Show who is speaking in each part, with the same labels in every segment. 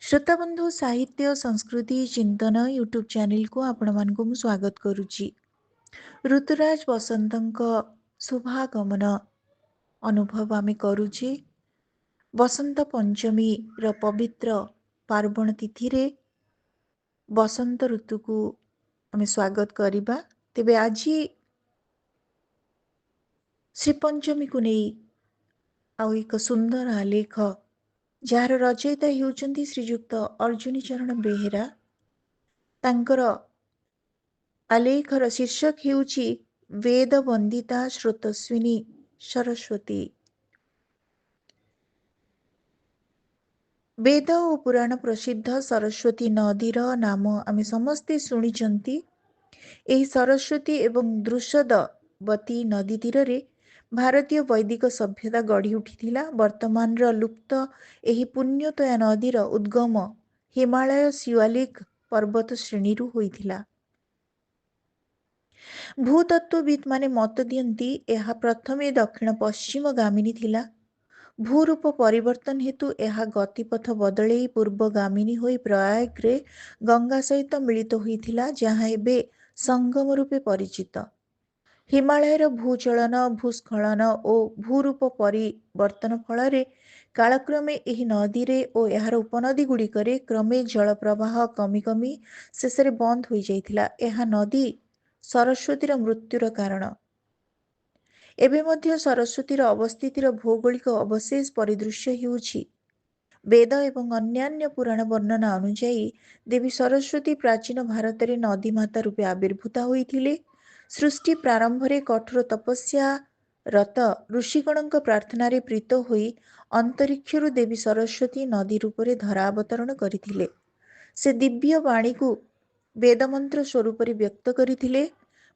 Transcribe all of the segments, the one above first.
Speaker 1: श्रोताबंधु साहित्य संस्कृति चिंतन यूट्यूब चैनल को आपण मानक मु स्वागत करुच्ची। ऋतुराज बसंतଙ୍କ शुभागमन अनुभव आमे करुच्ची। बसंत पंचमी र पवित्र पार्वण तिथि रे बसंत ऋतु को आमे स्वागत करिबा। तेबे आजी श्री पंचमी को नहीं आउ एक सुंदर आलेख जार रचयिता हेउचंती श्रीजुक्त अर्जुनी चरण बेहेरा। तांकर आलेखर शीर्षक हेउची वेद वंदिता श्रोतस्विनी सरस्वती। वेद और पुराण प्रसिद्ध सरस्वती नदीर नाम आमे समस्ते शुणिचंती। एही सरस्वती एवं दृषदवती नदी तीर रे भारतीय वैदिक सभ्यता गढ़ी उठिथिला। वर्तमान लुप्त एही पुण्यतया नदीर उद्गम हिमालय शिवालिक पर्वत श्रेणी रु होइथिला। भूतत्वविद माने मत दियंती एहा प्रथमे दक्षिण पश्चिम गामिनी थिला। भूरूप परिवर्तन हेतु एहा गतिपथ बदले पूर्व गामिनी होई प्रयाग रे गंगा सहित मिलित होइथिला, जहाँ एबे संगम रूपे परिचित। हिमालयर भूचलन भूस्खलन और भूरूप परिवर्तन फल कालक्रमे एही नदी रे और यार उपनदी गुड़िकरे क्रमे जल प्रवाह कमी कमी शेषे बंद हो जाइथिला। एहा नदी सरस्वतीर मृत्युर कारण। एबे मध्य सरस्वतीर अवस्थितिर भौगोलिक अवशेष परिदृश्य हेउछि। वेद एवं अन्यान्य पुराण वर्णना अनुଯାयी देवी सरस्वती प्राचीन भारत रे नदी माता रूपे आविर्भूता होइथिले। सृष्टि प्रारंभ रे कठोर तपस्या रत ऋषिगणଙ୍କ प्रार्थना रे प्रीत होई अंतरिक्षरु देवी सरस्वती नदी रूप रे धरावतरण करिथिले। से दिव्य वाणी को वेदमंत्र स्वरूप रे व्यक्त करिथिले।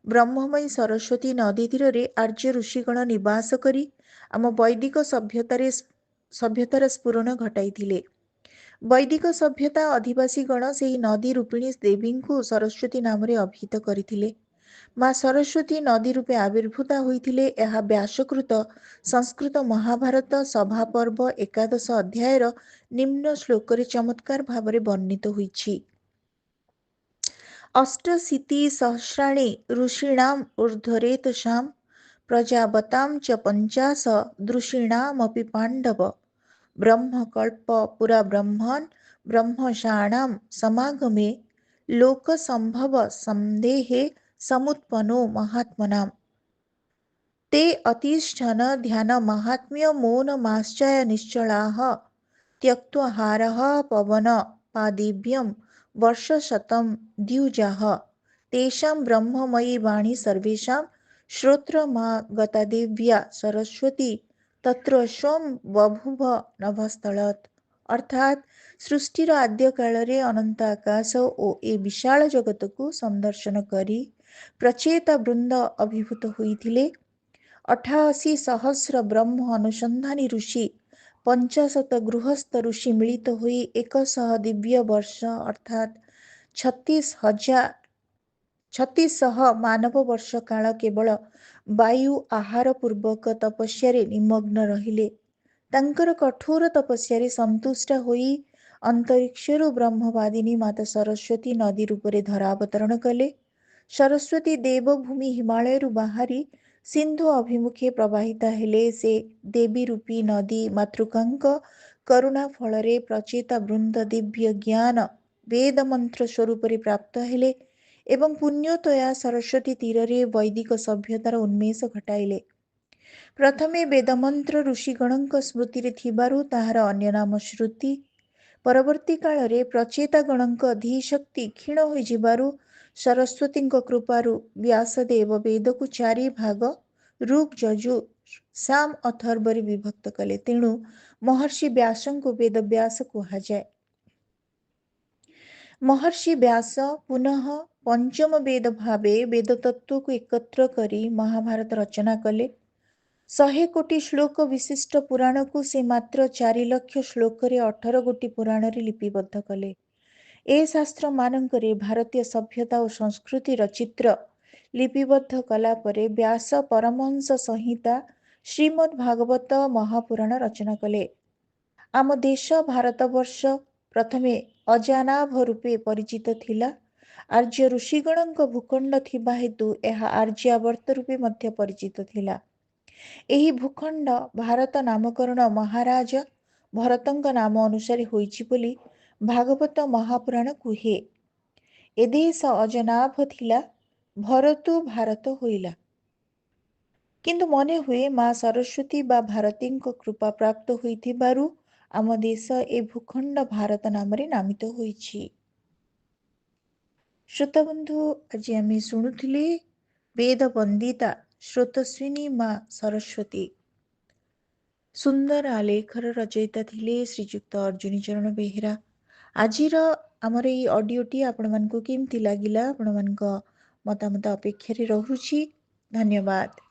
Speaker 1: ब्रह्ममयी सरस्वती नदी तीर रे आर्य ऋषिगण निवास करी आम वैदिक सभ्यतार स्फुरण घटाइथिले। वैदिक सभ्यता अधिवासी गण से नदी रूपिणी देवी को सरस्वती नाम रे अभिहित करिथिले। माँ सरस्वती नदी रूपे आविर्भूता होइथिले। एहा व्यासकृत संस्कृत महाभारत सभा पर्व एकादश अध्यायर निम्न श्लोक रे चमत्कार भाव रे वर्णित होइछि। अष्टशीति सहस्राणि ऋषीणाम ऊर्ध्वरेतसां प्रजावतां च पंचाश दृषीणामपि पांडव ब्रह्मकल्प पुरा ब्रह्मन् ब्रह्मशाणां समागमे लोकसंभव संदेहे समुत्पन्नो महात्मनाम्। ते अतिष्ठन् ध्यान महात्म्य मौनमाश्चर्य निश्चलाः त्यक्त्वाहारः पवन पादिव्यं वर्षशतं द्युजाः तेषां ब्रह्ममयी वाणी सर्वेषां श्रोत्रमागता देव्या सरस्वती तत्र स्वं बभूव नभस्थलत्। अर्थात सृष्टिर आद्य काल रे अनंत आकाश ओ ए विशाल जगत को संदर्शन करी प्रचेता वृंद अभिभूत होइथिले। 88 सहस्र ब्रह्म अनुसंधानी ऋषि 50 गृहस्थ ऋषि मिलित हुई 100 दिव्य वर्ष अर्थात 3600 मानव वर्ष काल केवल वायु आहार पूर्वक तपस्या निमग्न रहिले। तांकर कठोर तपस्या संतुष्ट होई अंतरिक्षरु ब्रह्मवादिनी माता सरस्वती नदी रूप रे धरावतरण कले। सरस्वती देवभूमि हिमालय बाहरी सिंधु अभिमुखे प्रवाहिता हेले। से देवी रूपी नदी मातृकांक करुणा फल प्रचेता वृंद दिव्य ज्ञान वेद मंत्र स्वरूप प्राप्त हेले एवं पुण्यतया सरस्वती तीर रे वैदिक सभ्यतार उन्मेष घटाइले। प्रथमे वेदमंत्र ऋषिगणଙ୍କ स्मृति रे थिबारु ताहार अन्य नाम श्रुति। परवर्ती काल रे प्रचेता गणଙ୍କ धीशक्ति क्षीण होई जिबारु सरस्वती कृपारु व्यासदेव वेद को 4 भाग ऋग यजु साम अथर्व रे विभक्त कले। तेणु महर्षि व्यासଙ୍କୁ वेद व्यास कुहाଯାଏ। महर्षि व्यास पुनः पंचम वेद भावे वेद तत्व को एकत्र करी महाभारत रचना कले। 100 कोटी श्लोक विशिष्ट पुराण को से मात्र 4 लाख श्लोक रे 18 गोटी पुराण रे लिपिबद्ध कले। ए शास्त्र मानकरे भारतीय सभ्यता और संस्कृतिर चित्र लिपिबद्ध कला परे व्यास परमहंस संहिता श्रीमद् भागवत महापुराण रचना कले। आम देश भारतवर्ष ପ୍ରଥମେ ଅଜାନାଭ ରୂପେ ପରିଚିତ ଥିଲା। ଆର୍ଯ୍ୟ ଋଷିଗଣଙ୍କ ଭୂଖଣ୍ଡ ଥିବା ହେତୁ ଏହା ଆର୍ଯ୍ୟାବର୍ତ୍ତ ରୂପେ ମଧ୍ୟ ପରିଚିତ ଥିଲା। ଏହି ଭୂଖଣ୍ଡ ଭାରତ ନାମକରଣ ମହାରାଜ ଭରତଙ୍କ ନାମ ଅନୁସାରେ ହୋଇଛି ବୋଲି ଭାଗବତ ମହାପୁରାଣ କୁହେ। ଏ ଦେଶ ଅଜନାଭ ଥିଲା, ଭରତୁ ଭାରତ ହୋଇଲା। କିନ୍ତୁ ମନେ ହୁଏ ମା ସରସ୍ୱତୀ ବା ଭାରତୀଙ୍କ କୃପା ପ୍ରାପ୍ତ ହୋଇଥିବାରୁ ଆମ ଦେଶ ଏ ଭୂଖଣ୍ଡ ଭାରତ ନାମରେ ନାମିତ ହୋଇଛି। ଶ୍ରୋତାବନ୍ଧୁ, ଆଜି ଆମେ ଶୁଣୁଥିଲେ ବେଦ ବନ୍ଦିତା ସ୍ରୋତସ୍ୱିନୀ ମା ସରସ୍ୱତୀ। ସୁନ୍ଦର ଆଲେଖର ରଚୟିତା ଥିଲେ ଶ୍ରୀଯୁକ୍ତ ଅର୍ଜୁନୀ ଚରଣ ବେହେରା। ଆଜିର ଆମର ଏଇ ଅଡ଼ିଓଟି ଆପଣମାନଙ୍କୁ କେମିତି ଲାଗିଲା? ଆପଣମାନଙ୍କ ମତାମତ ଅପେକ୍ଷାରେ ରହୁଛି। ଧନ୍ୟବାଦ।